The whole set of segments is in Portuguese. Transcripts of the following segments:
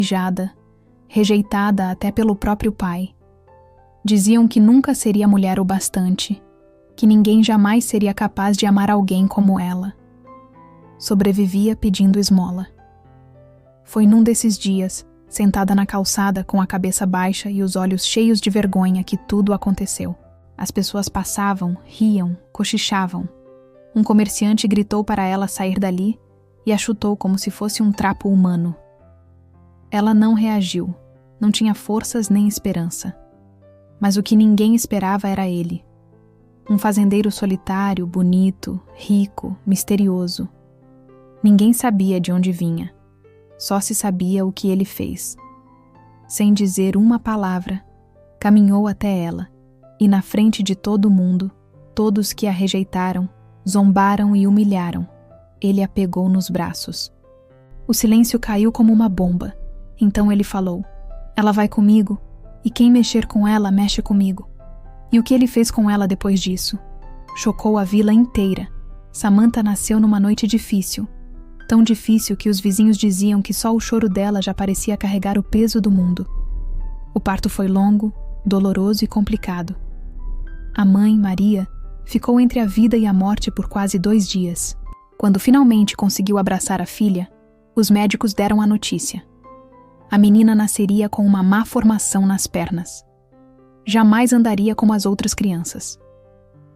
Beijada, rejeitada até pelo próprio pai. Diziam que nunca seria mulher o bastante, que ninguém jamais seria capaz de amar alguém como ela. Sobrevivia pedindo esmola. Foi num desses dias, sentada na calçada com a cabeça baixa e os olhos cheios de vergonha, que tudo aconteceu. As pessoas passavam, riam, cochichavam. Um comerciante gritou para ela sair dali e a chutou como se fosse um trapo humano. Ela não reagiu, não tinha forças nem esperança. Mas o que ninguém esperava era ele. Um fazendeiro solitário, bonito, rico, misterioso. Ninguém sabia de onde vinha. Só se sabia o que ele fez. Sem dizer uma palavra, caminhou até ela, e na frente de todo mundo, todos que a rejeitaram, zombaram e humilharam, ele a pegou nos braços. O silêncio caiu como uma bomba. Então ele falou: "Ela vai comigo, e quem mexer com ela mexe comigo." E o que ele fez com ela depois disso? Chocou a vila inteira. Samantha nasceu numa noite difícil. Tão difícil que os vizinhos diziam que só o choro dela já parecia carregar o peso do mundo. O parto foi longo, doloroso e complicado. A mãe, Maria, ficou entre a vida e a morte por quase 2 dias. Quando finalmente conseguiu abraçar a filha, os médicos deram a notícia. A menina nasceria com uma má formação nas pernas. Jamais andaria como as outras crianças.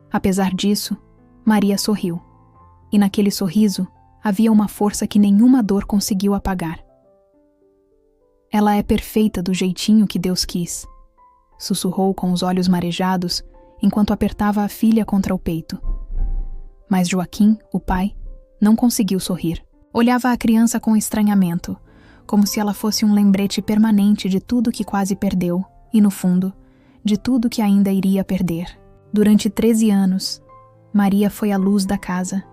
Apesar disso, Maria sorriu. E naquele sorriso havia uma força que nenhuma dor conseguiu apagar. "Ela é perfeita do jeitinho que Deus quis", sussurrou com os olhos marejados enquanto apertava a filha contra o peito. Mas Joaquim, o pai, não conseguiu sorrir. Olhava a criança com estranhamento, como se ela fosse um lembrete permanente de tudo que quase perdeu e, no fundo, de tudo que ainda iria perder. Durante 13 anos, Maria foi a luz da casa.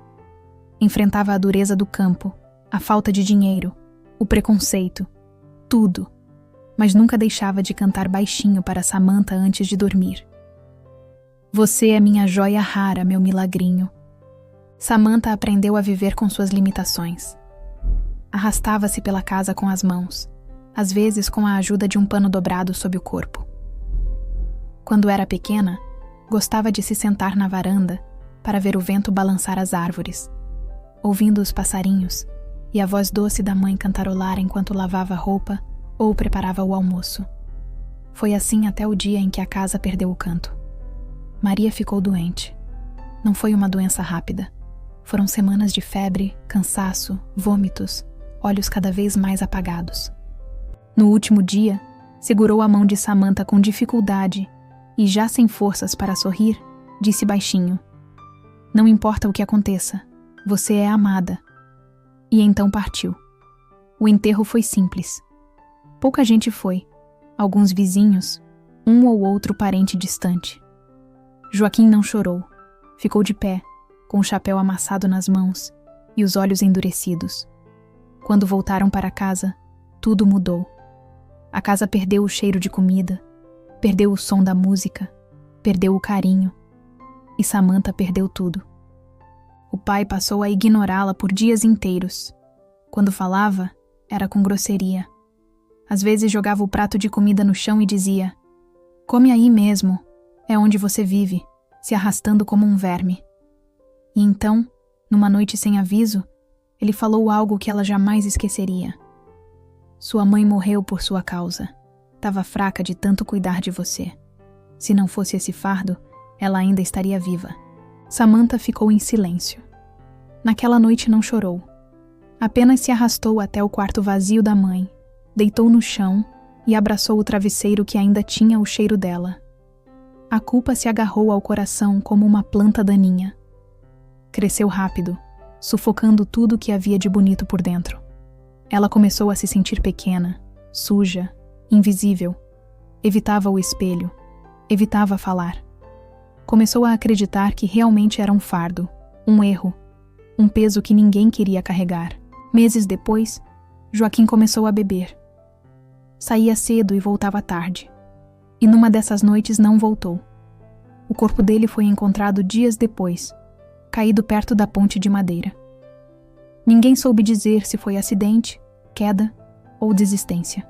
Enfrentava a dureza do campo, a falta de dinheiro, o preconceito, tudo, mas nunca deixava de cantar baixinho para Samantha antes de dormir. "Você é minha joia rara, meu milagrinho." Samantha aprendeu a viver com suas limitações. Arrastava-se pela casa com as mãos, às vezes com a ajuda de um pano dobrado sob o corpo. Quando era pequena, gostava de se sentar na varanda para ver o vento balançar as árvores, ouvindo os passarinhos e a voz doce da mãe cantarolar enquanto lavava a roupa ou preparava o almoço. Foi assim até o dia em que a casa perdeu o canto. Maria ficou doente. Não foi uma doença rápida. Foram semanas de febre, cansaço, vômitos, olhos cada vez mais apagados. No último dia, segurou a mão de Samantha com dificuldade e, já sem forças para sorrir, disse baixinho: "Não importa o que aconteça, você é amada." E então partiu. O enterro foi simples. Pouca gente foi, alguns vizinhos, um ou outro parente distante. Joaquim não chorou. Ficou de pé, com o chapéu amassado nas mãos e os olhos endurecidos. Quando voltaram para casa, tudo mudou. A casa perdeu o cheiro de comida, perdeu o som da música, perdeu o carinho. E Samantha perdeu tudo. O pai passou a ignorá-la por dias inteiros. Quando falava, era com grosseria. Às vezes jogava o prato de comida no chão e dizia: "Come aí mesmo, é onde você vive", se arrastando como um verme. E então, numa noite sem aviso, ele falou algo que ela jamais esqueceria. "Sua mãe morreu por sua causa. Estava fraca de tanto cuidar de você. Se não fosse esse fardo, ela ainda estaria viva." Samantha ficou em silêncio. Naquela noite não chorou. Apenas se arrastou até o quarto vazio da mãe, deitou no chão e abraçou o travesseiro que ainda tinha o cheiro dela. A culpa se agarrou ao coração como uma planta daninha. Cresceu rápido, sufocando tudo que havia de bonito por dentro. Ela começou a se sentir pequena, suja, invisível. Evitava o espelho, evitava falar. Começou a acreditar que realmente era um fardo, um erro, um peso que ninguém queria carregar. Meses depois, Joaquim começou a beber. Saía cedo e voltava tarde. E numa dessas noites não voltou. O corpo dele foi encontrado dias depois, caído perto da ponte de madeira. Ninguém soube dizer se foi acidente, queda ou desistência.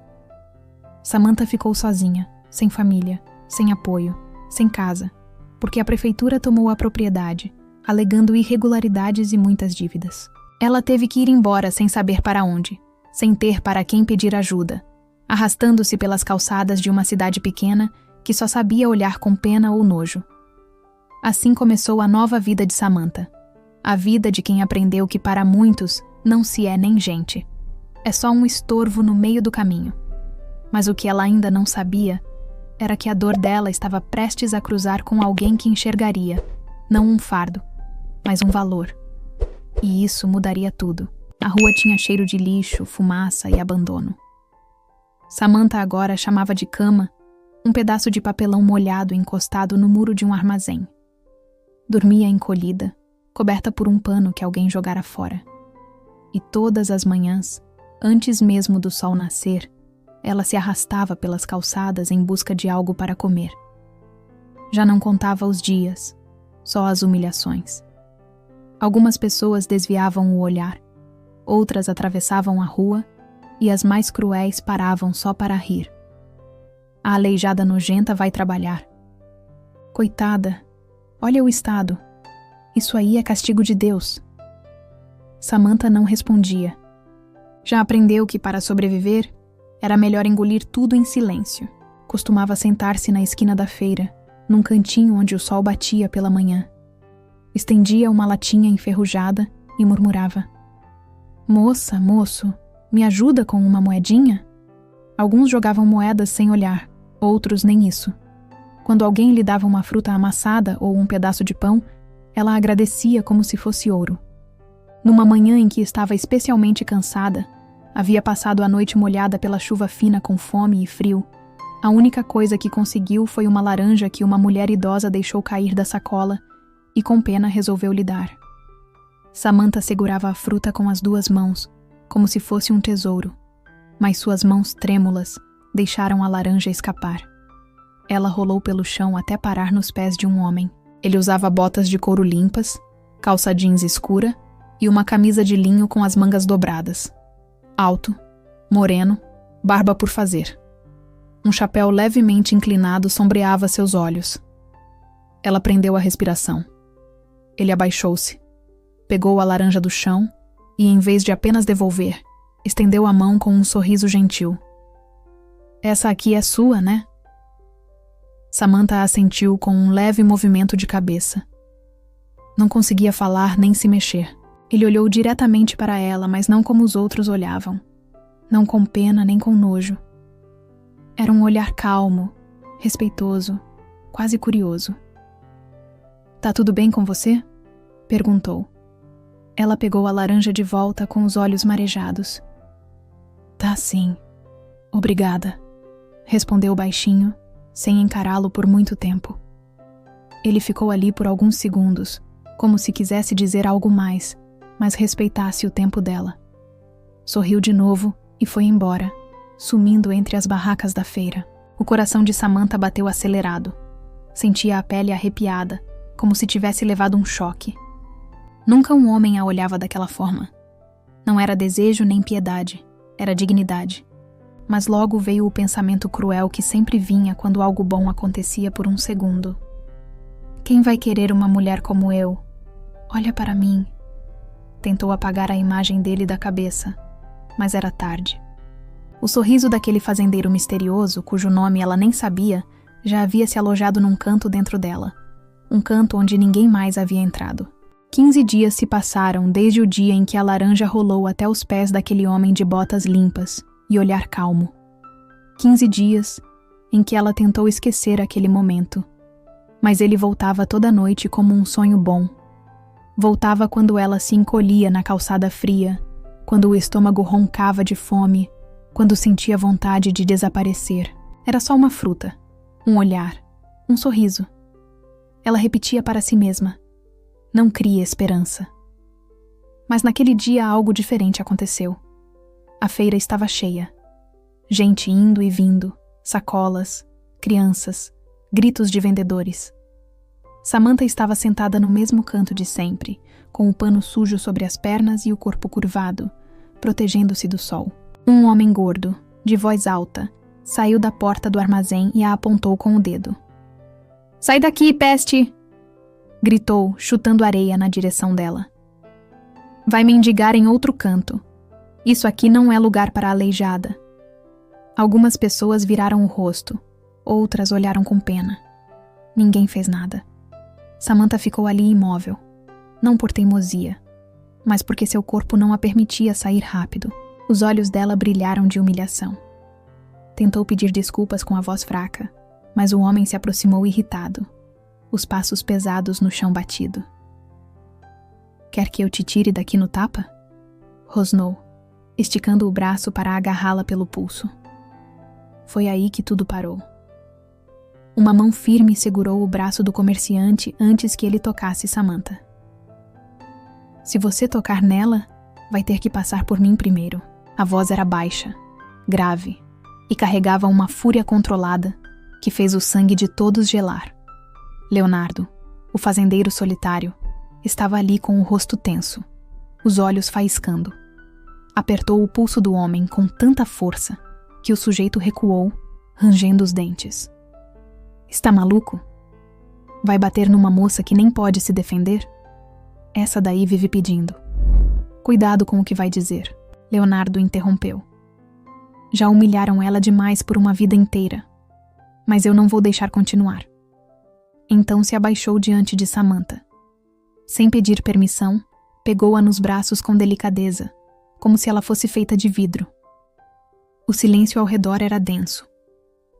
Samantha ficou sozinha, sem família, sem apoio, sem casa, porque a prefeitura tomou a propriedade, alegando irregularidades e muitas dívidas. Ela teve que ir embora sem saber para onde, sem ter para quem pedir ajuda, arrastando-se pelas calçadas de uma cidade pequena que só sabia olhar com pena ou nojo. Assim começou a nova vida de Samantha, a vida de quem aprendeu que para muitos não se é nem gente. É só um estorvo no meio do caminho. Mas o que ela ainda não sabia era que a dor dela estava prestes a cruzar com alguém que enxergaria, não um fardo, mas um valor. E isso mudaria tudo. A rua tinha cheiro de lixo, fumaça e abandono. Samantha agora chamava de cama um pedaço de papelão molhado encostado no muro de um armazém. Dormia encolhida, coberta por um pano que alguém jogara fora. E todas as manhãs, antes mesmo do sol nascer, ela se arrastava pelas calçadas em busca de algo para comer. Já não contava os dias, só as humilhações. Algumas pessoas desviavam o olhar, outras atravessavam a rua e as mais cruéis paravam só para rir. A aleijada nojenta vai trabalhar. Coitada, olha o estado. Isso aí é castigo de Deus. Samantha não respondia. Já aprendeu que para sobreviver, era melhor engolir tudo em silêncio. Costumava sentar-se na esquina da feira, num cantinho onde o sol batia pela manhã. Estendia uma latinha enferrujada e murmurava: "Moça, moço, me ajuda com uma moedinha?" Alguns jogavam moedas sem olhar, outros nem isso. Quando alguém lhe dava uma fruta amassada ou um pedaço de pão, ela agradecia como se fosse ouro. Numa manhã em que estava especialmente cansada, havia passado a noite molhada pela chuva fina com fome e frio, a única coisa que conseguiu foi uma laranja que uma mulher idosa deixou cair da sacola e com pena resolveu lhe dar. Samantha segurava a fruta com as duas mãos, como se fosse um tesouro, mas suas mãos trêmulas deixaram a laranja escapar. Ela rolou pelo chão até parar nos pés de um homem. Ele usava botas de couro limpas, calça jeans escura e uma camisa de linho com as mangas dobradas. Alto, moreno, barba por fazer. Um chapéu levemente inclinado sombreava seus olhos. Ela prendeu a respiração. Ele abaixou-se, pegou a laranja do chão e, em vez de apenas devolver, estendeu a mão com um sorriso gentil. "Essa aqui é sua, né?" Samantha assentiu com um leve movimento de cabeça. Não conseguia falar nem se mexer. Ele olhou diretamente para ela, mas não como os outros olhavam. Não com pena nem com nojo. Era um olhar calmo, respeitoso, quase curioso. "Tá tudo bem com você?" perguntou. Ela pegou a laranja de volta com os olhos marejados. "Tá sim. Obrigada", respondeu baixinho, sem encará-lo por muito tempo. Ele ficou ali por alguns segundos, como se quisesse dizer algo mais, mas respeitasse o tempo dela. Sorriu de novo e foi embora, sumindo entre as barracas da feira. O coração de Samantha bateu acelerado. Sentia a pele arrepiada, como se tivesse levado um choque. Nunca um homem a olhava daquela forma. Não era desejo nem piedade, era dignidade. Mas logo veio o pensamento cruel que sempre vinha quando algo bom acontecia por um segundo. "Quem vai querer uma mulher como eu? Olha para mim." Tentou apagar a imagem dele da cabeça, mas era tarde. O sorriso daquele fazendeiro misterioso, cujo nome ela nem sabia, já havia se alojado num canto dentro dela. Um canto onde ninguém mais havia entrado. 15 dias se passaram desde o dia em que a laranja rolou até os pés daquele homem de botas limpas e olhar calmo. 15 dias em que ela tentou esquecer aquele momento. Mas ele voltava toda noite como um sonho bom. Voltava quando ela se encolhia na calçada fria, quando o estômago roncava de fome, quando sentia vontade de desaparecer. Era só uma fruta, um olhar, um sorriso. Ela repetia para si mesma: "Não crie esperança." Mas naquele dia algo diferente aconteceu. A feira estava cheia. Gente indo e vindo, sacolas, crianças, gritos de vendedores. Samantha estava sentada no mesmo canto de sempre, com o pano sujo sobre as pernas e o corpo curvado, protegendo-se do sol. Um homem gordo, de voz alta, saiu da porta do armazém e a apontou com o dedo. "Sai daqui, peste!" gritou, chutando areia na direção dela. "Vai mendigar em outro canto. Isso aqui não é lugar para a aleijada." Algumas pessoas viraram o rosto, outras olharam com pena. Ninguém fez nada. Samantha ficou ali imóvel, não por teimosia, mas porque seu corpo não a permitia sair rápido. Os olhos dela brilharam de humilhação. Tentou pedir desculpas com a voz fraca, mas o homem se aproximou irritado, os passos pesados no chão batido. "Quer que eu te tire daqui no tapa?" rosnou, esticando o braço para agarrá-la pelo pulso. Foi aí que tudo parou. Uma mão firme segurou o braço do comerciante antes que ele tocasse Samantha. "Se você tocar nela, vai ter que passar por mim primeiro." A voz era baixa, grave, e carregava uma fúria controlada que fez o sangue de todos gelar. Leonardo, o fazendeiro solitário, estava ali com o rosto tenso, os olhos faiscando. Apertou o pulso do homem com tanta força que o sujeito recuou, rangendo os dentes. "Está maluco? Vai bater numa moça que nem pode se defender?" Essa daí vive pedindo. "Cuidado com o que vai dizer." Leonardo interrompeu. "Já humilharam ela demais por uma vida inteira. Mas eu não vou deixar continuar." Então se abaixou diante de Samantha. Sem pedir permissão, pegou-a nos braços com delicadeza, como se ela fosse feita de vidro. O silêncio ao redor era denso.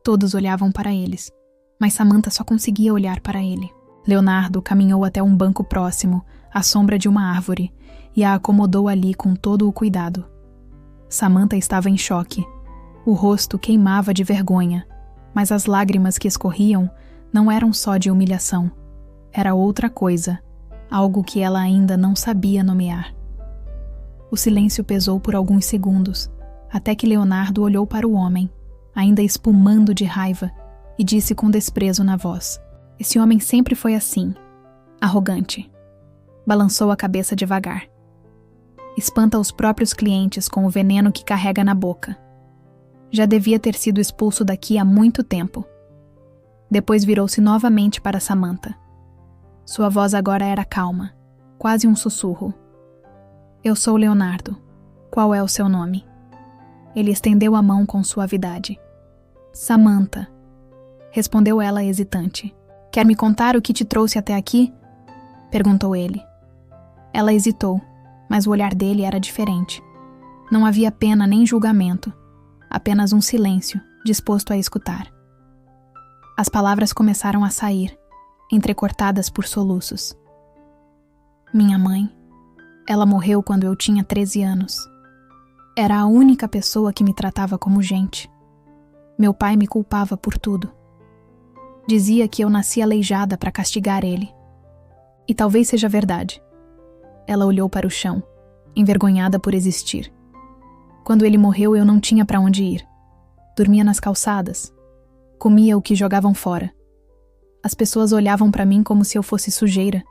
Todos olhavam para eles, mas Samantha só conseguia olhar para ele. Leonardo caminhou até um banco próximo, à sombra de uma árvore, e a acomodou ali com todo o cuidado. Samantha estava em choque. O rosto queimava de vergonha, mas as lágrimas que escorriam não eram só de humilhação. Era outra coisa, algo que ela ainda não sabia nomear. O silêncio pesou por alguns segundos, até que Leonardo olhou para o homem, ainda espumando de raiva, e disse com desprezo na voz: "Esse homem sempre foi assim, arrogante." Balançou a cabeça devagar. "Espanta os próprios clientes com o veneno que carrega na boca. Já devia ter sido expulso daqui há muito tempo." Depois virou-se novamente para Samantha. Sua voz agora era calma, quase um sussurro. "Eu sou Leonardo. Qual é o seu nome?" Ele estendeu a mão com suavidade. "Samantha", respondeu ela hesitante. "Quer me contar o que te trouxe até aqui?" perguntou ele. Ela hesitou, mas o olhar dele era diferente. Não havia pena nem julgamento, apenas um silêncio, disposto a escutar. As palavras começaram a sair, entrecortadas por soluços. "Minha mãe, ela morreu quando eu tinha 13 anos. Era a única pessoa que me tratava como gente. Meu pai me culpava por tudo. Dizia que eu nasci aleijada para castigar ele. E talvez seja verdade." Ela olhou para o chão, envergonhada por existir. "Quando ele morreu, eu não tinha para onde ir. Dormia nas calçadas. Comia o que jogavam fora. As pessoas olhavam para mim como se eu fosse sujeira.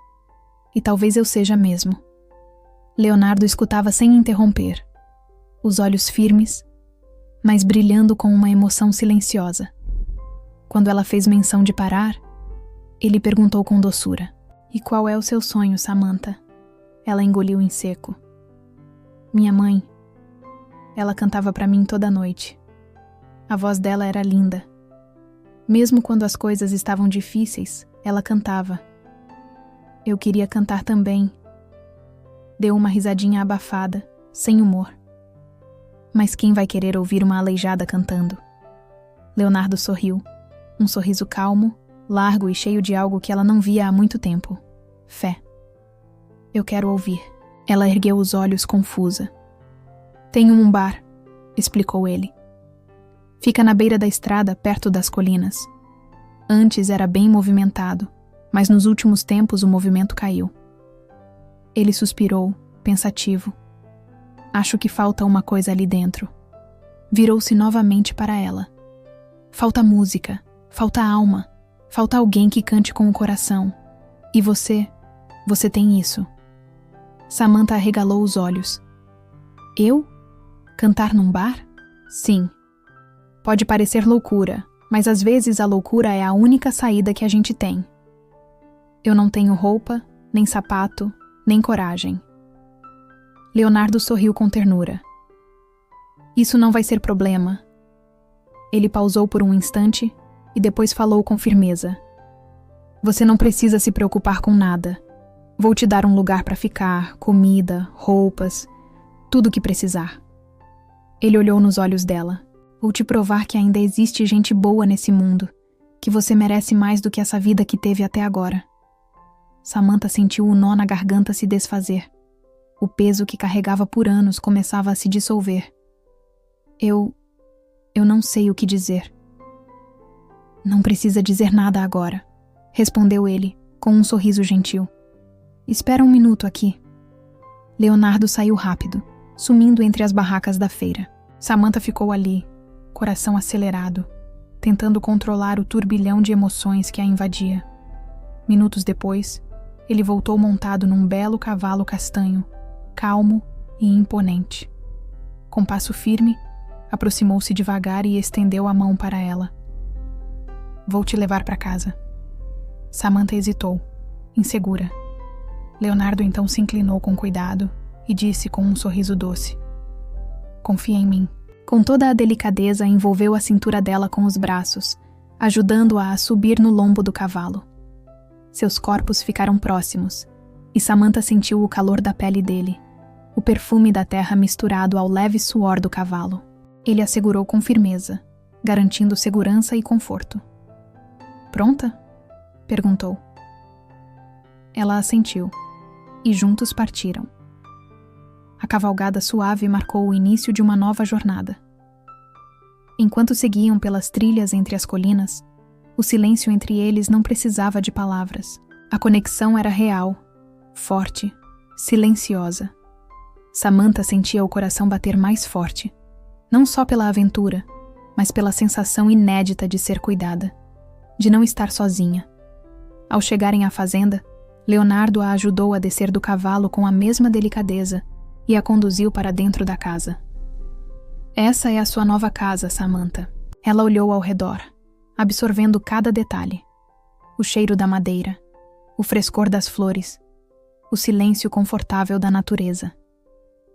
E talvez eu seja mesmo." Leonardo escutava sem interromper, os olhos firmes, mas brilhando com uma emoção silenciosa. Quando ela fez menção de parar, ele perguntou com doçura: "E qual é o seu sonho, Samantha?" Ela engoliu em seco. "Minha mãe. Ela cantava para mim toda noite. A voz dela era linda. Mesmo quando as coisas estavam difíceis, ela cantava. Eu queria cantar também." Deu uma risadinha abafada, sem humor. "Mas quem vai querer ouvir uma aleijada cantando?" Leonardo sorriu, um sorriso calmo, largo e cheio de algo que ela não via há muito tempo: fé. "Eu quero ouvir." Ela ergueu os olhos confusa. "Tenho um bar", explicou ele. "Fica na beira da estrada, perto das colinas. Antes era bem movimentado, mas nos últimos tempos o movimento caiu." Ele suspirou, pensativo. "Acho que falta uma coisa ali dentro." Virou-se novamente para ela. "Falta música, falta alma, falta alguém que cante com o coração. E você tem isso." Samantha arregalou os olhos. "Eu? Cantar num bar? Sim. Pode parecer loucura, mas às vezes a loucura é a única saída que a gente tem. Eu não tenho roupa, nem sapato, nem coragem. Leonardo sorriu com ternura. Isso não vai ser problema. Ele pausou por um instante e depois falou com firmeza. Você não precisa se preocupar com nada. Vou te dar um lugar para ficar, comida, roupas, tudo o que precisar. Ele olhou nos olhos dela. Vou te provar que ainda existe gente boa nesse mundo, que você merece mais do que essa vida que teve até agora. Samantha sentiu o nó na garganta se desfazer. O peso que carregava por anos começava a se dissolver. Eu não sei o que dizer. Não precisa dizer nada agora, respondeu ele, com um sorriso gentil. Espera um minuto aqui. Leonardo saiu rápido, sumindo entre as barracas da feira. Samantha ficou ali, coração acelerado, tentando controlar o turbilhão de emoções que a invadia. Minutos depois, ele voltou montado num belo cavalo castanho, calmo e imponente. Com passo firme, aproximou-se devagar e estendeu a mão para ela. Vou te levar para casa. Samantha hesitou, insegura. Leonardo então se inclinou com cuidado e disse com um sorriso doce: Confia em mim. Com toda a delicadeza, envolveu a cintura dela com os braços, ajudando-a a subir no lombo do cavalo. Seus corpos ficaram próximos, e Samantha sentiu o calor da pele dele, o perfume da terra misturado ao leve suor do cavalo. Ele a segurou com firmeza, garantindo segurança e conforto. Pronta? Perguntou. Ela assentiu, e juntos partiram. A cavalgada suave marcou o início de uma nova jornada. Enquanto seguiam pelas trilhas entre as colinas, o silêncio entre eles não precisava de palavras. A conexão era real, forte, silenciosa. Samantha sentia o coração bater mais forte, não só pela aventura, mas pela sensação inédita de ser cuidada, de não estar sozinha. Ao chegarem à fazenda, Leonardo a ajudou a descer do cavalo com a mesma delicadeza e a conduziu para dentro da casa. Essa é a sua nova casa, Samantha. Ela olhou ao redor, absorvendo cada detalhe. O cheiro da madeira, o frescor das flores, o silêncio confortável da natureza.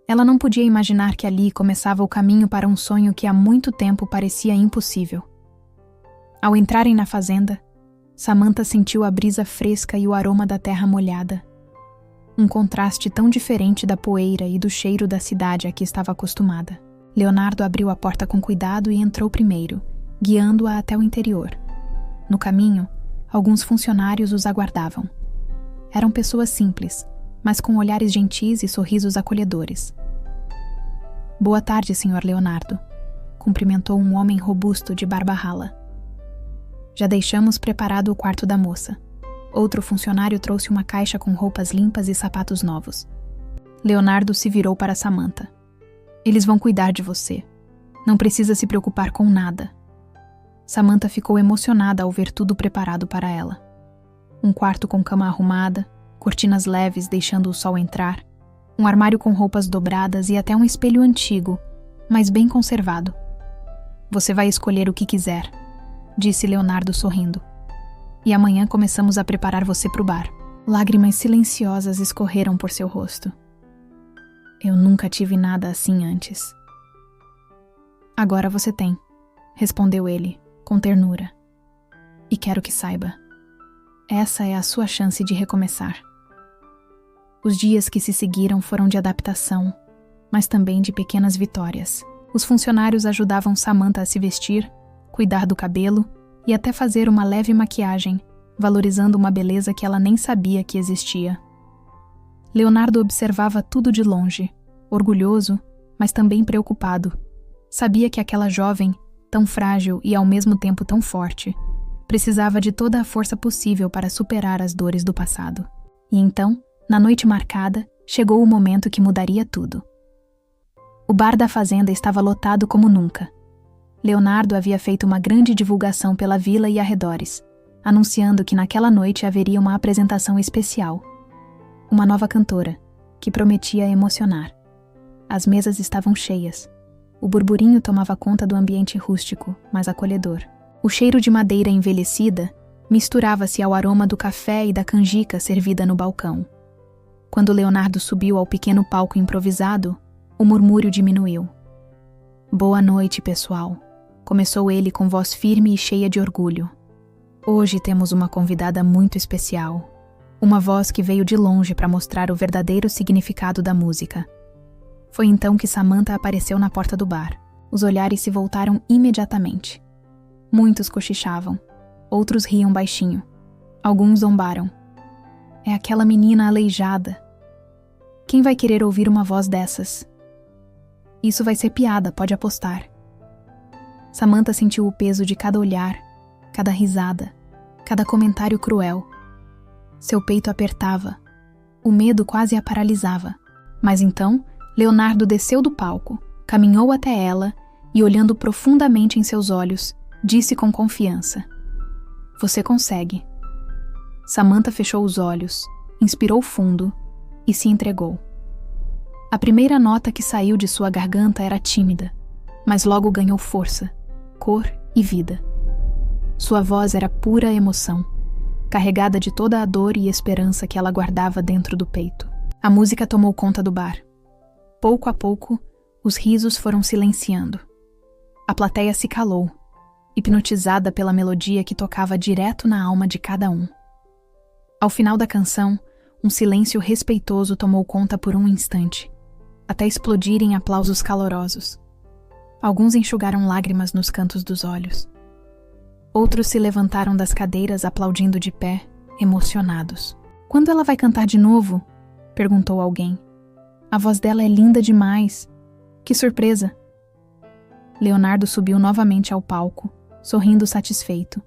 Ela não podia imaginar que ali começava o caminho para um sonho que há muito tempo parecia impossível. Ao entrarem na fazenda, Samantha sentiu a brisa fresca e o aroma da terra molhada. Um contraste tão diferente da poeira e do cheiro da cidade a que estava acostumada. Leonardo abriu a porta com cuidado e entrou primeiro, guiando-a até o interior. No caminho, alguns funcionários os aguardavam. Eram pessoas simples, mas com olhares gentis e sorrisos acolhedores. Boa tarde, Sr. Leonardo, cumprimentou um homem robusto de barba rala. Já deixamos preparado o quarto da moça. Outro funcionário trouxe uma caixa com roupas limpas e sapatos novos. Leonardo se virou para Samantha. Eles vão cuidar de você. Não precisa se preocupar com nada. Samantha ficou emocionada ao ver tudo preparado para ela. Um quarto com cama arrumada, cortinas leves deixando o sol entrar, um armário com roupas dobradas e até um espelho antigo, mas bem conservado. Você vai escolher o que quiser, disse Leonardo sorrindo. E amanhã começamos a preparar você para o bar. Lágrimas silenciosas escorreram por seu rosto. Eu nunca tive nada assim antes. Agora você tem, respondeu ele, com ternura. E quero que saiba. Essa é a sua chance de recomeçar. Os dias que se seguiram foram de adaptação, mas também de pequenas vitórias. Os funcionários ajudavam Samantha a se vestir, cuidar do cabelo e até fazer uma leve maquiagem, valorizando uma beleza que ela nem sabia que existia. Leonardo observava tudo de longe, orgulhoso, mas também preocupado. Sabia que aquela jovem, tão frágil e ao mesmo tempo tão forte, precisava de toda a força possível para superar as dores do passado. E então, na noite marcada, chegou o momento que mudaria tudo. O bar da fazenda estava lotado como nunca. Leonardo havia feito uma grande divulgação pela vila e arredores, anunciando que naquela noite haveria uma apresentação especial. Uma nova cantora, que prometia emocionar. As mesas estavam cheias, O burburinho tomava conta do ambiente rústico, mas acolhedor. O cheiro de madeira envelhecida misturava-se ao aroma do café e da canjica servida no balcão. Quando Leonardo subiu ao pequeno palco improvisado, o murmúrio diminuiu. "Boa noite, pessoal", começou ele com voz firme e cheia de orgulho. "Hoje temos uma convidada muito especial. Uma voz que veio de longe para mostrar o verdadeiro significado da música." Foi então que Samantha apareceu na porta do bar. Os olhares se voltaram imediatamente. Muitos cochichavam, outros riam baixinho. Alguns zombaram. "É aquela menina aleijada. Quem vai querer ouvir uma voz dessas? Isso vai ser piada, pode apostar." Samantha sentiu o peso de cada olhar, cada risada, cada comentário cruel. Seu peito apertava. O medo quase a paralisava. Mas então, Leonardo desceu do palco, caminhou até ela e, olhando profundamente em seus olhos, disse com confiança: "Você consegue." Samantha fechou os olhos, inspirou fundo e se entregou. A primeira nota que saiu de sua garganta era tímida, mas logo ganhou força, cor e vida. Sua voz era pura emoção, carregada de toda a dor e esperança que ela guardava dentro do peito. A música tomou conta do bar. Pouco a pouco, os risos foram silenciando. A plateia se calou, hipnotizada pela melodia que tocava direto na alma de cada um. Ao final da canção, um silêncio respeitoso tomou conta por um instante, até explodir em aplausos calorosos. Alguns enxugaram lágrimas nos cantos dos olhos. Outros se levantaram das cadeiras aplaudindo de pé, emocionados. "Quando ela vai cantar de novo?" perguntou alguém. "A voz dela é linda demais. Que surpresa!" Leonardo subiu novamente ao palco, sorrindo satisfeito.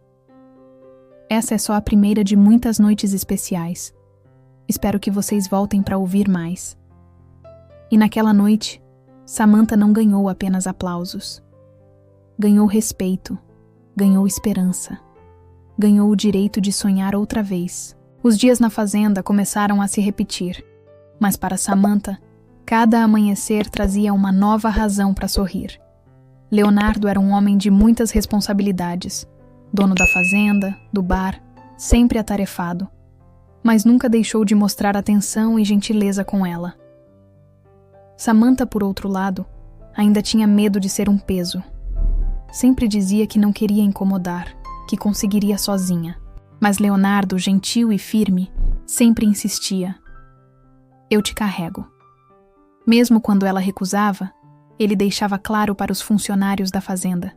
"Essa é só a primeira de muitas noites especiais. Espero que vocês voltem para ouvir mais." E naquela noite, Samantha não ganhou apenas aplausos. Ganhou respeito, ganhou esperança, ganhou o direito de sonhar outra vez. Os dias na fazenda começaram a se repetir, mas para Samantha, cada amanhecer trazia uma nova razão para sorrir. Leonardo era um homem de muitas responsabilidades, dono da fazenda, do bar, sempre atarefado, mas nunca deixou de mostrar atenção e gentileza com ela. Samantha, por outro lado, ainda tinha medo de ser um peso. Sempre dizia que não queria incomodar, que conseguiria sozinha. Mas Leonardo, gentil e firme, sempre insistia: "Eu te carrego." Mesmo quando ela recusava, ele deixava claro para os funcionários da fazenda: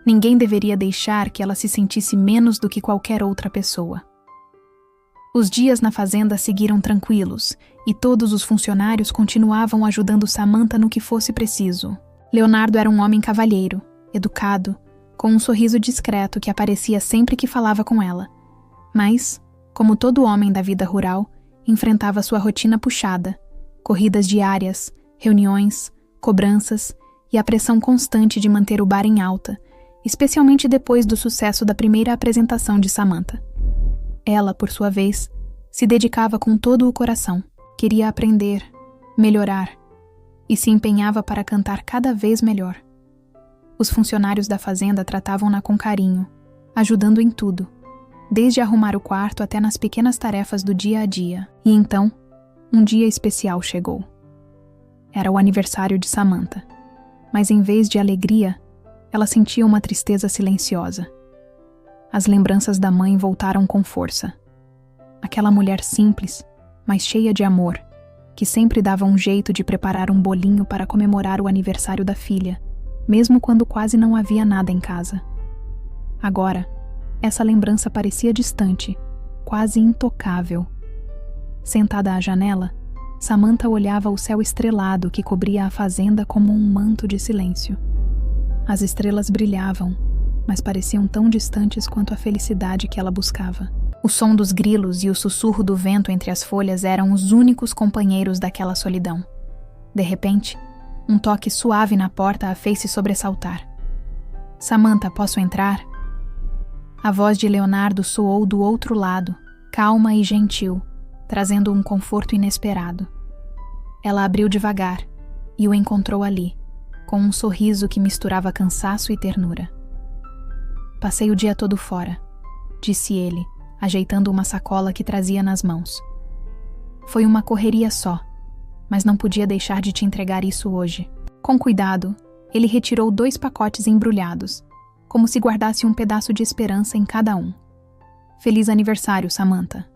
ninguém deveria deixar que ela se sentisse menos do que qualquer outra pessoa. Os dias na fazenda seguiram tranquilos e todos os funcionários continuavam ajudando Samantha no que fosse preciso. Leonardo era um homem cavalheiro, educado, com um sorriso discreto que aparecia sempre que falava com ela. Mas, como todo homem da vida rural, enfrentava sua rotina puxada, corridas diárias, reuniões, cobranças e a pressão constante de manter o bar em alta, especialmente depois do sucesso da primeira apresentação de Samantha. Ela, por sua vez, se dedicava com todo o coração, queria aprender, melhorar e se empenhava para cantar cada vez melhor. Os funcionários da fazenda tratavam-na com carinho, ajudando em tudo, desde arrumar o quarto até nas pequenas tarefas do dia a dia. E então, um dia especial chegou. Era o aniversário de Samantha, mas em vez de alegria, ela sentia uma tristeza silenciosa. As lembranças da mãe voltaram com força. Aquela mulher simples, mas cheia de amor, que sempre dava um jeito de preparar um bolinho para comemorar o aniversário da filha, mesmo quando quase não havia nada em casa. Agora, essa lembrança parecia distante, quase intocável. Sentada à janela, Samantha olhava o céu estrelado que cobria a fazenda como um manto de silêncio. As estrelas brilhavam, mas pareciam tão distantes quanto a felicidade que ela buscava. O som dos grilos e o sussurro do vento entre as folhas eram os únicos companheiros daquela solidão. De repente, um toque suave na porta a fez-se sobressaltar. "Samantha, posso entrar?" A voz de Leonardo soou do outro lado, calma e gentil, trazendo um conforto inesperado. Ela abriu devagar e o encontrou ali, com um sorriso que misturava cansaço e ternura. Passei o dia todo fora, disse ele, ajeitando uma sacola que trazia nas mãos. Foi uma correria só, mas não podia deixar de te entregar isso hoje. Com cuidado, ele retirou 2 pacotes embrulhados, como se guardasse um pedaço de esperança em cada um. Feliz aniversário, Samantha.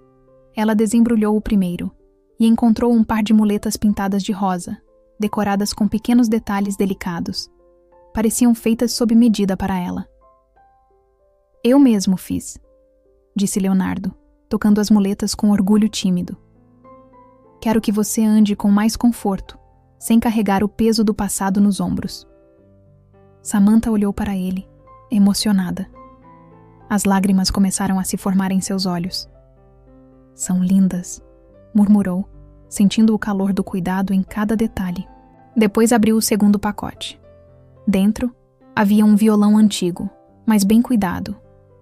Ela desembrulhou o primeiro e encontrou um par de muletas pintadas de rosa, decoradas com pequenos detalhes delicados. Pareciam feitas sob medida para ela. Eu mesmo fiz, disse Leonardo, tocando as muletas com orgulho tímido. Quero que você ande com mais conforto, sem carregar o peso do passado nos ombros. Samantha olhou para ele, emocionada. As lágrimas começaram a se formar em seus olhos. São lindas, murmurou, sentindo o calor do cuidado em cada detalhe. Depois abriu o segundo pacote. Dentro, havia um violão antigo, mas bem cuidado,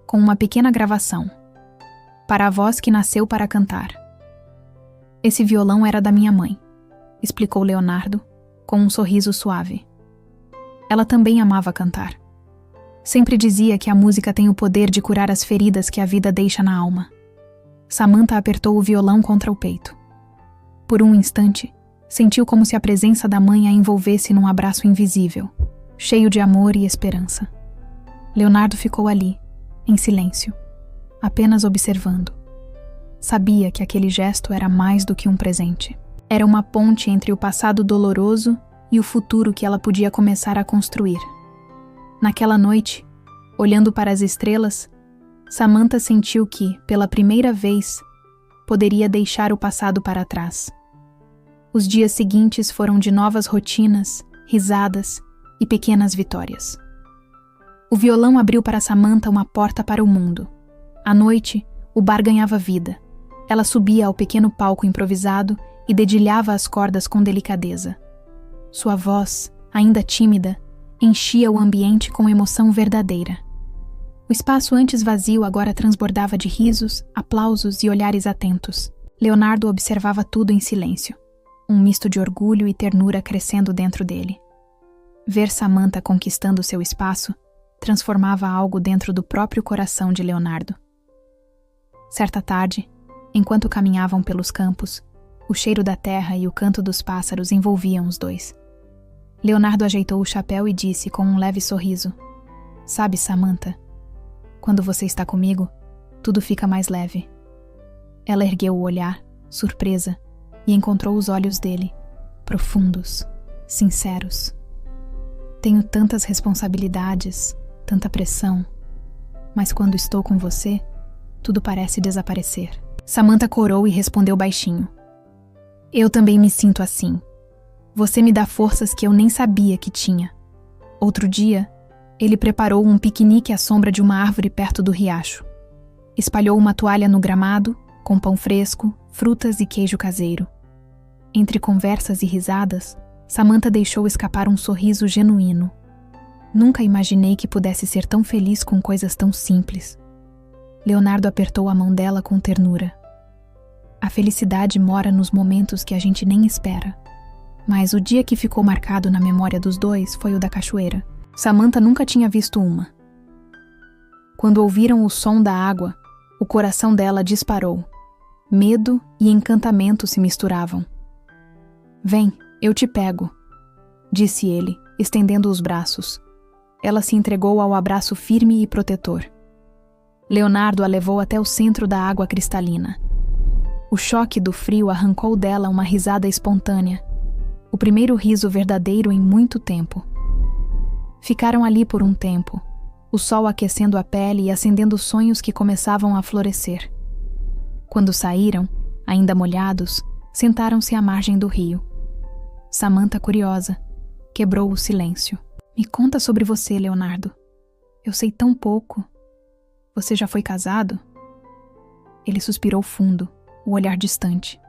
com uma pequena gravação. Para a voz que nasceu para cantar. Esse violão era da minha mãe, explicou Leonardo, com um sorriso suave. Ela também amava cantar. Sempre dizia que a música tem o poder de curar as feridas que a vida deixa na alma. Samantha apertou o violão contra o peito. Por um instante, sentiu como se a presença da mãe a envolvesse num abraço invisível, cheio de amor e esperança. Leonardo ficou ali, em silêncio, apenas observando. Sabia que aquele gesto era mais do que um presente. Era uma ponte entre o passado doloroso e o futuro que ela podia começar a construir. Naquela noite, olhando para as estrelas, Samantha sentiu que, pela primeira vez, poderia deixar o passado para trás. Os dias seguintes foram de novas rotinas, risadas e pequenas vitórias. O violão abriu para Samantha uma porta para o mundo. À noite, o bar ganhava vida. Ela subia ao pequeno palco improvisado e dedilhava as cordas com delicadeza. Sua voz, ainda tímida, enchia o ambiente com emoção verdadeira. O espaço antes vazio agora transbordava de risos, aplausos e olhares atentos. Leonardo observava tudo em silêncio, um misto de orgulho e ternura crescendo dentro dele. Ver Samantha conquistando seu espaço transformava algo dentro do próprio coração de Leonardo. Certa tarde, enquanto caminhavam pelos campos, o cheiro da terra e o canto dos pássaros envolviam os dois. Leonardo ajeitou o chapéu e disse com um leve sorriso: "Sabe, Samantha, quando você está comigo, tudo fica mais leve." Ela ergueu o olhar, surpresa, e encontrou os olhos dele, profundos, sinceros. "Tenho tantas responsabilidades, tanta pressão, mas quando estou com você, tudo parece desaparecer." Samantha corou e respondeu baixinho: "Eu também me sinto assim. Você me dá forças que eu nem sabia que tinha." Outro dia, ele preparou um piquenique à sombra de uma árvore perto do riacho. Espalhou uma toalha no gramado, com pão fresco, frutas e queijo caseiro. Entre conversas e risadas, Samantha deixou escapar um sorriso genuíno. Nunca imaginei que pudesse ser tão feliz com coisas tão simples. Leonardo apertou a mão dela com ternura. A felicidade mora nos momentos que a gente nem espera. Mas o dia que ficou marcado na memória dos dois foi o da cachoeira. Samantha nunca tinha visto uma. Quando ouviram o som da água, o coração dela disparou. Medo e encantamento se misturavam. "Vem, eu te pego", disse ele, estendendo os braços. Ela se entregou ao abraço firme e protetor. Leonardo a levou até o centro da água cristalina. O choque do frio arrancou dela uma risada espontânea. O primeiro riso verdadeiro em muito tempo. Ficaram ali por um tempo, o sol aquecendo a pele e acendendo sonhos que começavam a florescer. Quando saíram, ainda molhados, sentaram-se à margem do rio. Samantha, curiosa, quebrou o silêncio. "Me conta sobre você, Leonardo. Eu sei tão pouco. Você já foi casado?" Ele suspirou fundo, o olhar distante.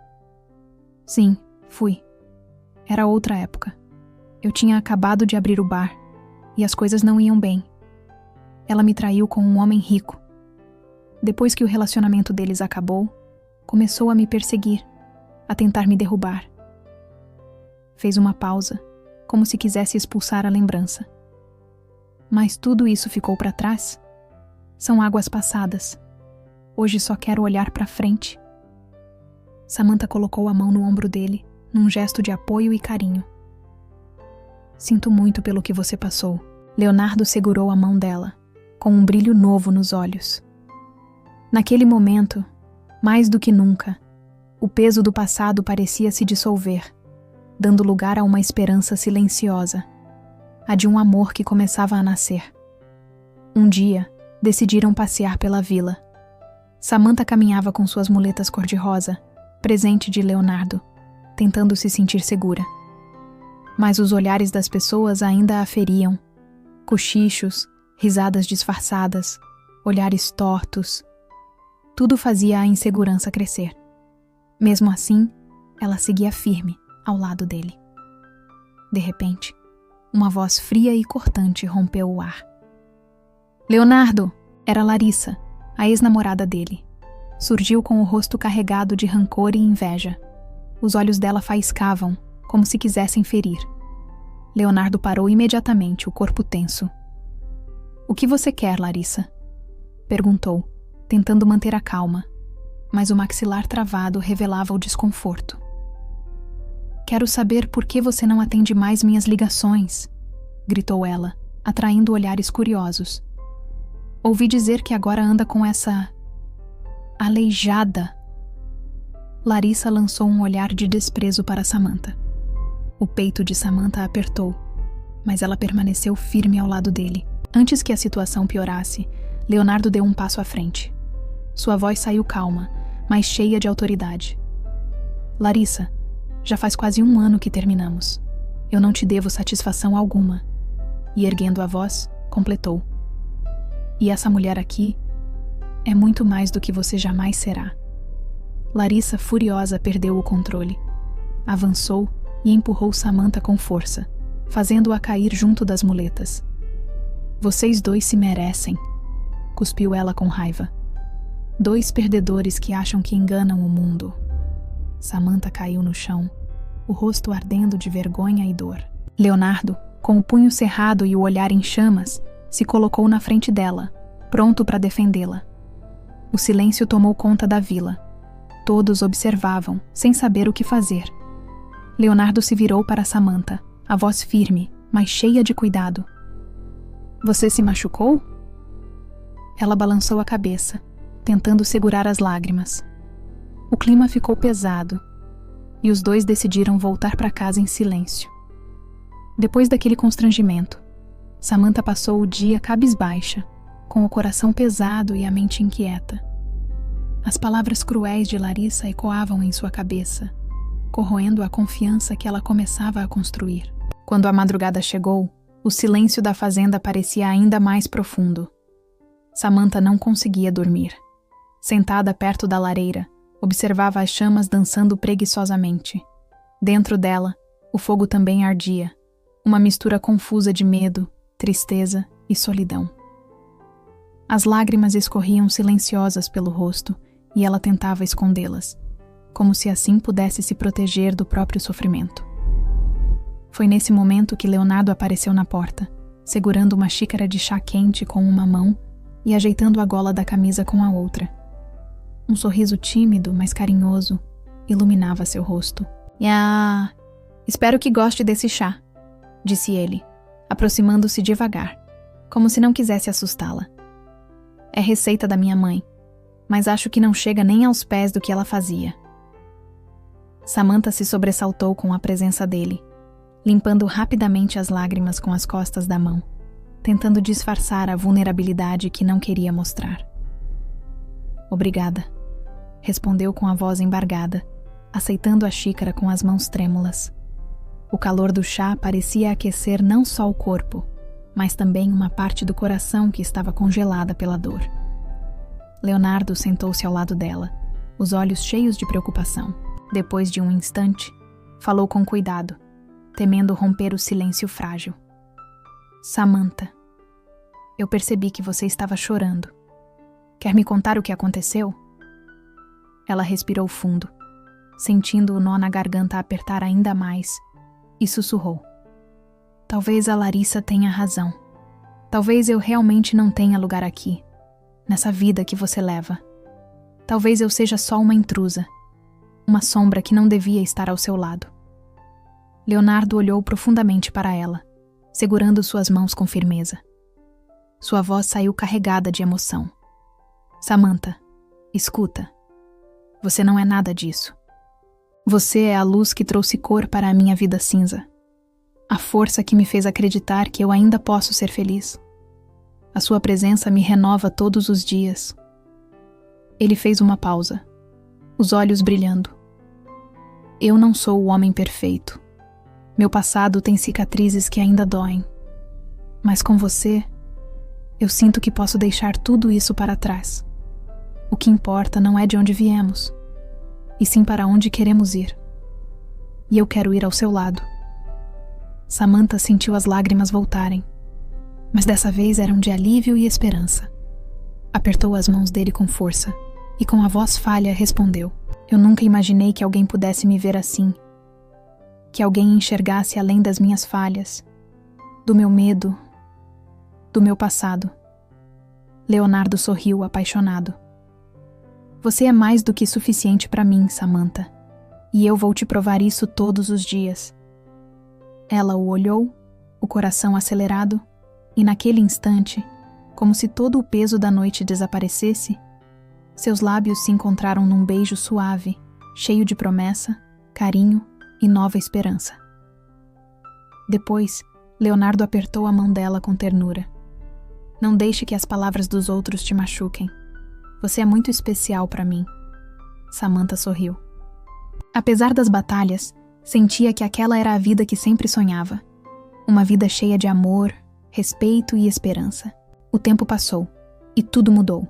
"Sim, fui. Era outra época. Eu tinha acabado de abrir o bar, e as coisas não iam bem. Ela me traiu com um homem rico. Depois que o relacionamento deles acabou, começou a me perseguir, a tentar me derrubar." Fez uma pausa, como se quisesse expulsar a lembrança. Mas tudo isso ficou para trás. São águas passadas. Hoje só quero olhar para frente. Samantha colocou a mão no ombro dele, num gesto de apoio e carinho. Sinto muito pelo que você passou. Leonardo segurou a mão dela, com um brilho novo nos olhos. Naquele momento, mais do que nunca, o peso do passado parecia se dissolver, dando lugar a uma esperança silenciosa, a de um amor que começava a nascer. Um dia, decidiram passear pela vila. Samantha caminhava com suas muletas cor-de-rosa, presente de Leonardo, tentando se sentir segura. Mas os olhares das pessoas ainda a feriam. Cochichos, risadas disfarçadas, olhares tortos. Tudo fazia a insegurança crescer. Mesmo assim, ela seguia firme ao lado dele. De repente, uma voz fria e cortante rompeu o ar. Leonardo! Era Larissa, a ex-namorada dele. Surgiu com o rosto carregado de rancor e inveja. Os olhos dela faiscavam, como se quisessem ferir. Leonardo parou imediatamente, o corpo tenso. O que você quer, Larissa? Perguntou, tentando manter a calma, mas o maxilar travado revelava o desconforto. Quero saber por que você não atende mais minhas ligações, gritou ela, atraindo olhares curiosos. Ouvi dizer que agora anda com essa... aleijada. Larissa lançou um olhar de desprezo para Samantha. O peito de Samantha apertou, mas ela permaneceu firme ao lado dele. Antes que a situação piorasse, Leonardo deu um passo à frente. Sua voz saiu calma, mas cheia de autoridade. Larissa, já faz quase 1 ano que terminamos. Eu não te devo satisfação alguma. E erguendo a voz, completou. E essa mulher aqui é muito mais do que você jamais será. Larissa, furiosa, perdeu o controle. Avançou e empurrou Samantha com força, fazendo-a cair junto das muletas. Vocês dois se merecem, cuspiu ela com raiva. 2 perdedores que acham que enganam o mundo. Samantha caiu no chão, o rosto ardendo de vergonha e dor. Leonardo, com o punho cerrado e o olhar em chamas, se colocou na frente dela, pronto para defendê-la. O silêncio tomou conta da vila. Todos observavam, sem saber o que fazer. Leonardo se virou para Samantha, a voz firme, mas cheia de cuidado. Você se machucou? Ela balançou a cabeça, tentando segurar as lágrimas. O clima ficou pesado, e os dois decidiram voltar para casa em silêncio. Depois daquele constrangimento, Samantha passou o dia cabisbaixa, com o coração pesado e a mente inquieta. As palavras cruéis de Larissa ecoavam em sua cabeça, corroendo a confiança que ela começava a construir. Quando a madrugada chegou, o silêncio da fazenda parecia ainda mais profundo. Samantha não conseguia dormir. Sentada perto da lareira, observava as chamas dançando preguiçosamente. Dentro dela, o fogo também ardia, uma mistura confusa de medo, tristeza e solidão. As lágrimas escorriam silenciosas pelo rosto e ela tentava escondê-las, como se assim pudesse se proteger do próprio sofrimento. Foi nesse momento que Leonardo apareceu na porta, segurando uma xícara de chá quente com uma mão e ajeitando a gola da camisa com a outra. Um sorriso tímido, mas carinhoso, iluminava seu rosto. Espero que goste desse chá, disse ele, aproximando-se devagar, como se não quisesse assustá-la. É receita da minha mãe, mas acho que não chega nem aos pés do que ela fazia. Samantha se sobressaltou com a presença dele, limpando rapidamente as lágrimas com as costas da mão, tentando disfarçar a vulnerabilidade que não queria mostrar. Obrigada, respondeu com a voz embargada, aceitando a xícara com as mãos trêmulas. O calor do chá parecia aquecer não só o corpo, mas também uma parte do coração que estava congelada pela dor. Leonardo sentou-se ao lado dela, os olhos cheios de preocupação. Depois de um instante, falou com cuidado, temendo romper o silêncio frágil. Samantha, eu percebi que você estava chorando. Quer me contar o que aconteceu? Ela respirou fundo, sentindo o nó na garganta apertar ainda mais, e sussurrou. Talvez a Larissa tenha razão. Talvez eu realmente não tenha lugar aqui, nessa vida que você leva. Talvez eu seja só uma intrusa, uma sombra que não devia estar ao seu lado. Leonardo olhou profundamente para ela, segurando suas mãos com firmeza. Sua voz saiu carregada de emoção. Samantha, escuta. Você não é nada disso. Você é a luz que trouxe cor para a minha vida cinza. A força que me fez acreditar que eu ainda posso ser feliz. A sua presença me renova todos os dias. Ele fez uma pausa, os olhos brilhando. Eu não sou o homem perfeito. Meu passado tem cicatrizes que ainda doem. Mas com você, eu sinto que posso deixar tudo isso para trás. O que importa não é de onde viemos, e sim para onde queremos ir. E eu quero ir ao seu lado. Samantha sentiu as lágrimas voltarem, mas dessa vez eram de alívio e esperança. Apertou as mãos dele com força e com a voz falha respondeu: Eu nunca imaginei que alguém pudesse me ver assim, que alguém enxergasse além das minhas falhas, do meu medo, do meu passado. Leonardo sorriu apaixonado. Você é mais do que suficiente para mim, Samantha, e eu vou te provar isso todos os dias. Ela o olhou, o coração acelerado, e naquele instante, como se todo o peso da noite desaparecesse, seus lábios se encontraram num beijo suave, cheio de promessa, carinho e nova esperança. Depois, Leonardo apertou a mão dela com ternura. Não deixe que as palavras dos outros te machuquem. Você é muito especial para mim. Samantha sorriu. Apesar das batalhas, sentia que aquela era a vida que sempre sonhava. Uma vida cheia de amor, respeito e esperança. O tempo passou, e tudo mudou.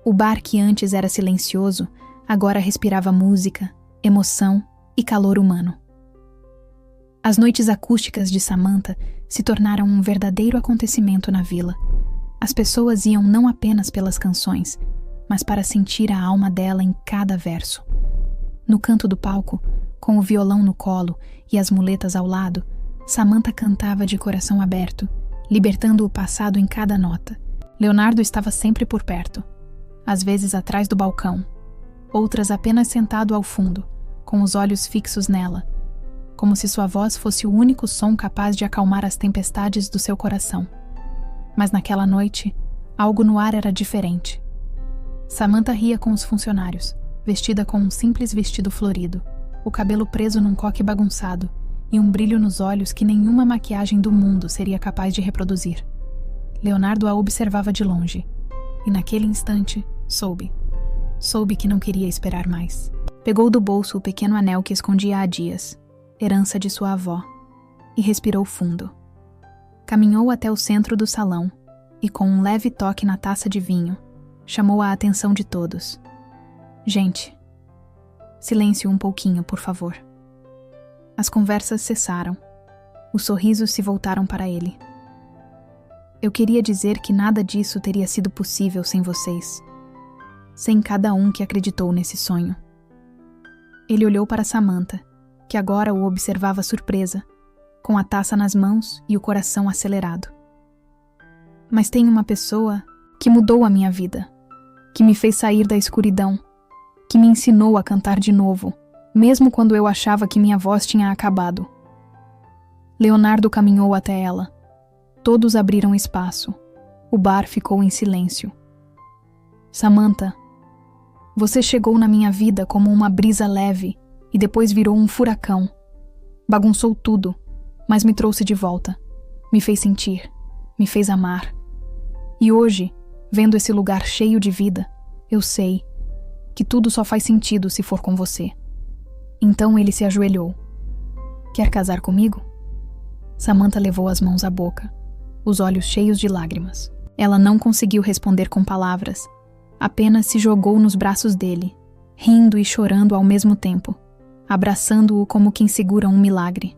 O bar que antes era silencioso, agora respirava música, emoção e calor humano. As noites acústicas de Samantha se tornaram um verdadeiro acontecimento na vila. As pessoas iam não apenas pelas canções, mas para sentir a alma dela em cada verso. No canto do palco, com o violão no colo e as muletas ao lado, Samantha cantava de coração aberto, libertando o passado em cada nota. Leonardo estava sempre por perto, às vezes atrás do balcão, outras apenas sentado ao fundo, com os olhos fixos nela, como se sua voz fosse o único som capaz de acalmar as tempestades do seu coração. Mas naquela noite, algo no ar era diferente. Samantha ria com os funcionários, vestida com um simples vestido florido, o cabelo preso num coque bagunçado e um brilho nos olhos que nenhuma maquiagem do mundo seria capaz de reproduzir. Leonardo a observava de longe, e naquele instante, soube que não queria esperar mais. Pegou do bolso o pequeno anel que escondia há dias, herança de sua avó, e respirou fundo. Caminhou até o centro do salão e, com um leve toque na taça de vinho, chamou a atenção de todos. Gente, silêncio um pouquinho, por favor. As conversas cessaram. Os sorrisos se voltaram para ele. Eu queria dizer que nada disso teria sido possível sem vocês. Sem cada um que acreditou nesse sonho. Ele olhou para Samantha, que agora o observava surpresa, com a taça nas mãos e o coração acelerado. Mas tem uma pessoa que mudou a minha vida, que me fez sair da escuridão, que me ensinou a cantar de novo, mesmo quando eu achava que minha voz tinha acabado. Leonardo caminhou até ela. Todos abriram espaço. O bar ficou em silêncio. Samantha, você chegou na minha vida como uma brisa leve e depois virou um furacão. Bagunçou tudo, mas me trouxe de volta. Me fez sentir, me fez amar. E hoje, vendo esse lugar cheio de vida, eu sei que tudo só faz sentido se for com você. Então ele se ajoelhou. Quer casar comigo? Samantha levou as mãos à boca, os olhos cheios de lágrimas. Ela não conseguiu responder com palavras, apenas se jogou nos braços dele, rindo e chorando ao mesmo tempo, abraçando-o como quem segura um milagre.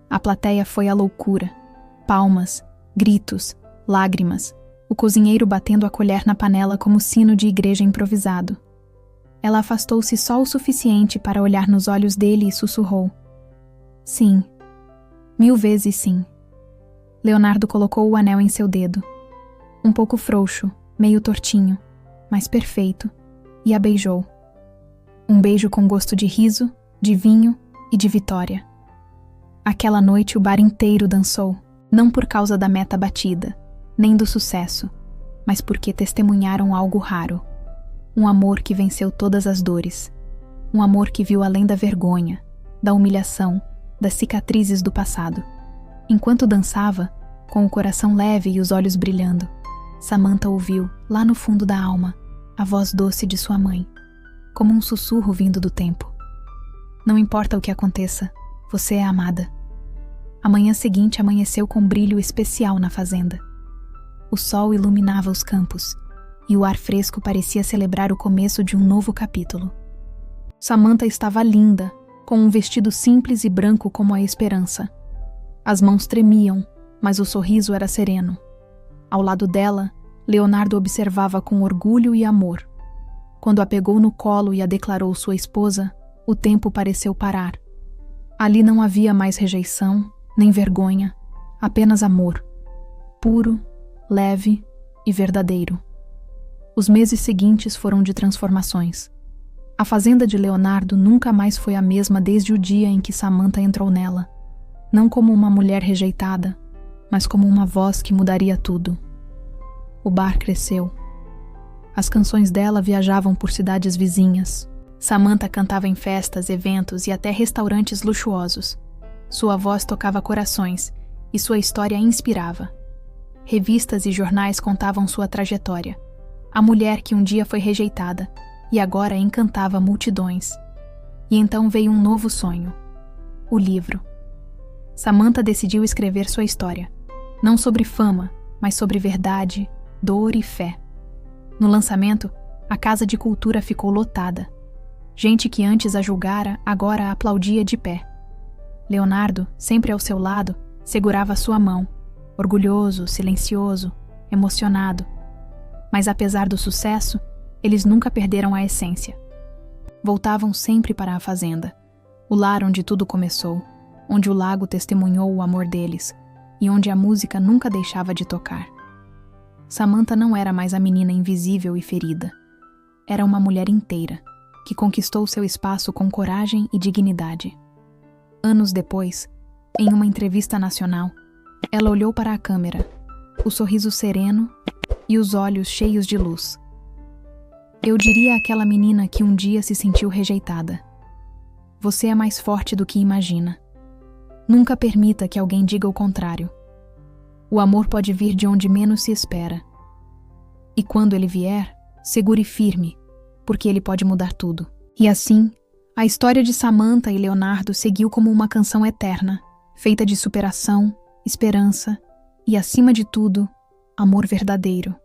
A plateia foi à loucura. Palmas, gritos, lágrimas, o cozinheiro batendo a colher na panela como sino de igreja improvisado. Ela afastou-se só o suficiente para olhar nos olhos dele e sussurrou: Sim, 1000 vezes sim. Leonardo colocou o anel em seu dedo. Um pouco frouxo, meio tortinho, mas perfeito, e a beijou. Um beijo com gosto de riso, de vinho e de vitória. Aquela noite o bar inteiro dançou, não por causa da meta batida, nem do sucesso, mas porque testemunharam algo raro. Um amor que venceu todas as dores. Um amor que viu além da vergonha, da humilhação, das cicatrizes do passado. Enquanto dançava, com o coração leve e os olhos brilhando, Samantha ouviu, lá no fundo da alma, a voz doce de sua mãe, como um sussurro vindo do tempo. Não importa o que aconteça, você é amada. A manhã seguinte amanheceu com brilho especial na fazenda. O sol iluminava os campos, e o ar fresco parecia celebrar o começo de um novo capítulo. Samantha estava linda, com um vestido simples e branco como a esperança. As mãos tremiam, mas o sorriso era sereno. Ao lado dela, Leonardo observava com orgulho e amor. Quando a pegou no colo e a declarou sua esposa, o tempo pareceu parar. Ali não havia mais rejeição, nem vergonha, apenas amor. Puro, leve e verdadeiro. Os meses seguintes foram de transformações. A fazenda de Leonardo nunca mais foi a mesma desde o dia em que Samantha entrou nela. Não como uma mulher rejeitada, mas como uma voz que mudaria tudo. O bar cresceu. As canções dela viajavam por cidades vizinhas. Samantha cantava em festas, eventos e até restaurantes luxuosos. Sua voz tocava corações e sua história inspirava. Revistas e jornais contavam sua trajetória. A mulher que um dia foi rejeitada e agora encantava multidões. E então veio um novo sonho: o livro. Samantha decidiu escrever sua história, não sobre fama, mas sobre verdade, dor e fé. No lançamento, a Casa de Cultura ficou lotada. Gente que antes a julgara, agora a aplaudia de pé. Leonardo, sempre ao seu lado, segurava sua mão, orgulhoso, silencioso, emocionado. Mas apesar do sucesso, eles nunca perderam a essência. Voltavam sempre para a fazenda, o lar onde tudo começou, onde o lago testemunhou o amor deles e onde a música nunca deixava de tocar. Samantha não era mais a menina invisível e ferida. Era uma mulher inteira, que conquistou seu espaço com coragem e dignidade. Anos depois, em uma entrevista nacional, ela olhou para a câmera, o sorriso sereno e os olhos cheios de luz. Eu diria àquela menina que um dia se sentiu rejeitada: você é mais forte do que imagina. Nunca permita que alguém diga o contrário. O amor pode vir de onde menos se espera. E quando ele vier, segure firme, porque ele pode mudar tudo. E assim, a história de Samantha e Leonardo seguiu como uma canção eterna, feita de superação, esperança e, acima de tudo, amor verdadeiro.